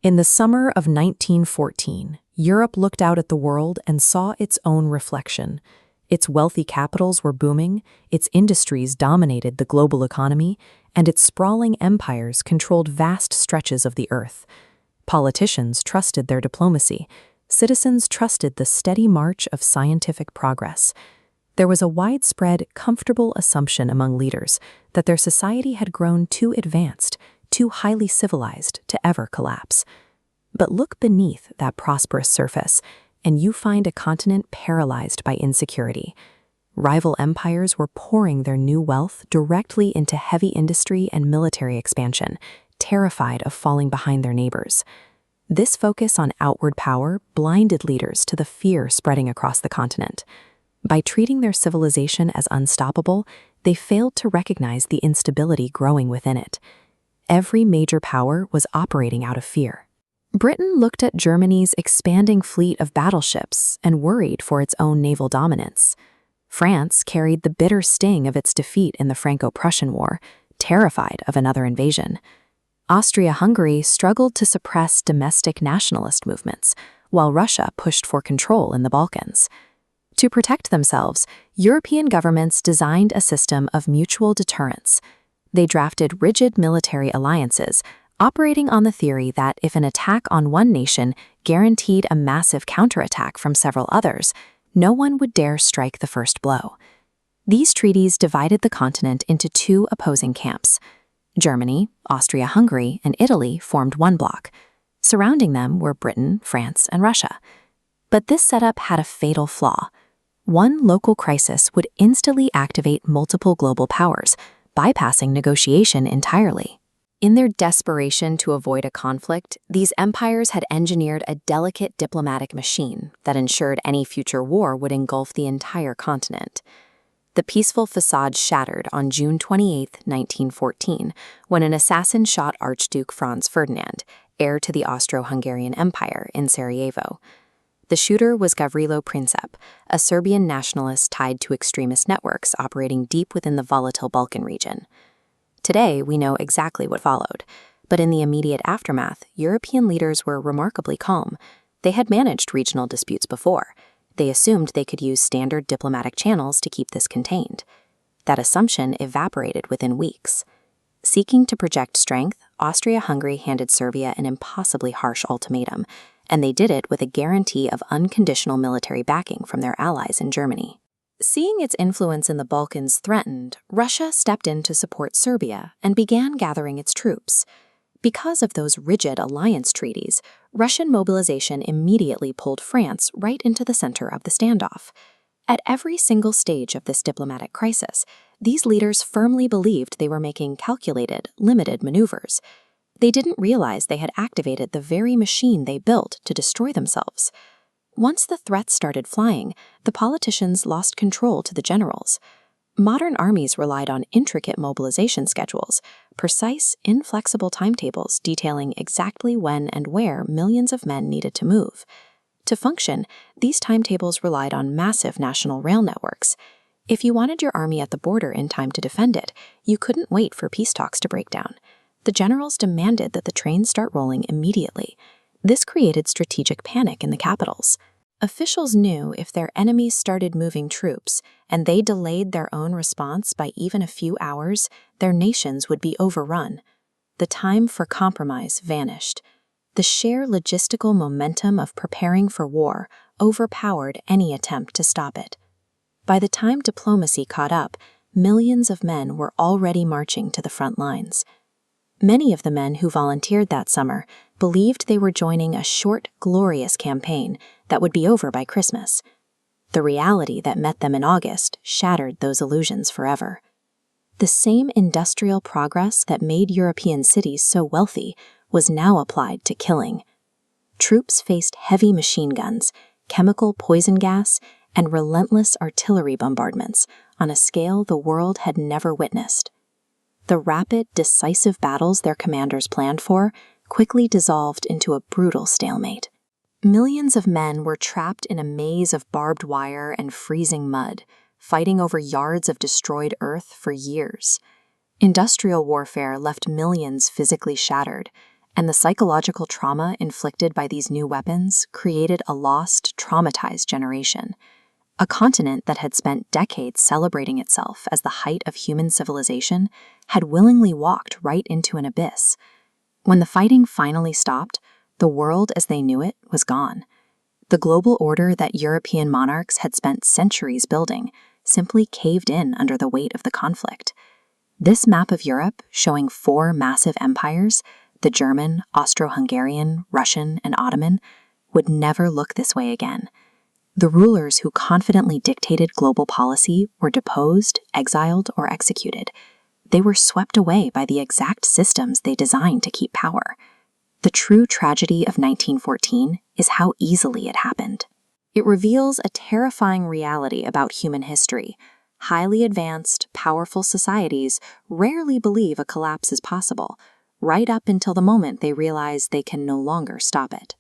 In the summer of 1914, Europe looked out at the world and saw its own reflection. Its wealthy capitals were booming, its industries dominated the global economy, and its sprawling empires controlled vast stretches of the earth. Politicians trusted their diplomacy. Citizens trusted the steady march of scientific progress. There was a widespread, comfortable assumption among leaders that their society had grown too advanced, too highly civilized to ever collapse. But look beneath that prosperous surface, and you find a continent paralyzed by insecurity. Rival empires were pouring their new wealth directly into heavy industry and military expansion, terrified of falling behind their neighbors. This focus on outward power blinded leaders to the fear spreading across the continent. By treating their civilization as unstoppable, they failed to recognize the instability growing within it. Every major power was operating out of fear. Britain looked at Germany's expanding fleet of battleships and worried for its own naval dominance. France carried the bitter sting of its defeat in the Franco-Prussian War, terrified of another invasion. Austria-Hungary struggled to suppress domestic nationalist movements, while Russia pushed for control in the Balkans. To protect themselves, European governments designed a system of mutual deterrence. They drafted rigid military alliances, operating on the theory that if an attack on one nation guaranteed a massive counterattack from several others, no one would dare strike the first blow. These treaties divided the continent into two opposing camps. Germany, Austria-Hungary, and Italy formed one bloc. Surrounding them were Britain, France, and Russia. But this setup had a fatal flaw. One local crisis would instantly activate multiple global powers, bypassing negotiation entirely. In their desperation to avoid a conflict, these empires had engineered a delicate diplomatic machine that ensured any future war would engulf the entire continent. The peaceful facade shattered on June 28, 1914, when an assassin shot Archduke Franz Ferdinand, heir to the Austro-Hungarian Empire, in Sarajevo. The shooter was Gavrilo Princip, a Serbian nationalist tied to extremist networks operating deep within the volatile Balkan region. Today, we know exactly what followed, but in the immediate aftermath, European leaders were remarkably calm. They had managed regional disputes before. They assumed they could use standard diplomatic channels to keep this contained. That assumption evaporated within weeks. Seeking to project strength, Austria-Hungary handed Serbia an impossibly harsh ultimatum, and they did it with a guarantee of unconditional military backing from their allies in Germany. Seeing its influence in the Balkans threatened, Russia stepped in to support Serbia and began gathering its troops. Because of those rigid alliance treaties, Russian mobilization immediately pulled France right into the center of the standoff. At every single stage of this diplomatic crisis, these leaders firmly believed they were making calculated, limited maneuvers. They didn't realize they had activated the very machine they built to destroy themselves. Once the threats started flying, the politicians lost control to the generals. Modern armies relied on intricate mobilization schedules, precise, inflexible timetables detailing exactly when and where millions of men needed to move. To function, these timetables relied on massive national rail networks. If you wanted your army at the border in time to defend it, you couldn't wait for peace talks to break down. The generals demanded that the trains start rolling immediately. This created strategic panic in the capitals. Officials knew if their enemies started moving troops and they delayed their own response by even a few hours, their nations would be overrun. The time for compromise vanished. The sheer logistical momentum of preparing for war overpowered any attempt to stop it. By the time diplomacy caught up, millions of men were already marching to the front lines. Many of the men who volunteered that summer believed they were joining a short, glorious campaign that would be over by Christmas. The reality that met them in August shattered those illusions forever. The same industrial progress that made European cities so wealthy was now applied to killing. Troops faced heavy machine guns, chemical poison gas, and relentless artillery bombardments on a scale the world had never witnessed. The rapid, decisive battles their commanders planned for quickly dissolved into a brutal stalemate. Millions of men were trapped in a maze of barbed wire and freezing mud, fighting over yards of destroyed earth for years. Industrial warfare left millions physically shattered, And the psychological trauma inflicted by these new weapons created a lost, traumatized generation. A continent that had spent decades celebrating itself as the height of human civilization had willingly walked right into an abyss. When the fighting finally stopped, the world as they knew it was gone. The global order that European monarchs had spent centuries building simply caved in under the weight of the conflict. This map of Europe, showing 4 massive empires, the German, Austro-Hungarian, Russian, and Ottoman, would never look this way again. The rulers who confidently dictated global policy were deposed, exiled, or executed. They were swept away by the exact systems they designed to keep power. The true tragedy of 1914 is how easily it happened. It reveals a terrifying reality about human history. Highly advanced, powerful societies rarely believe a collapse is possible, right up until the moment they realize they can no longer stop it.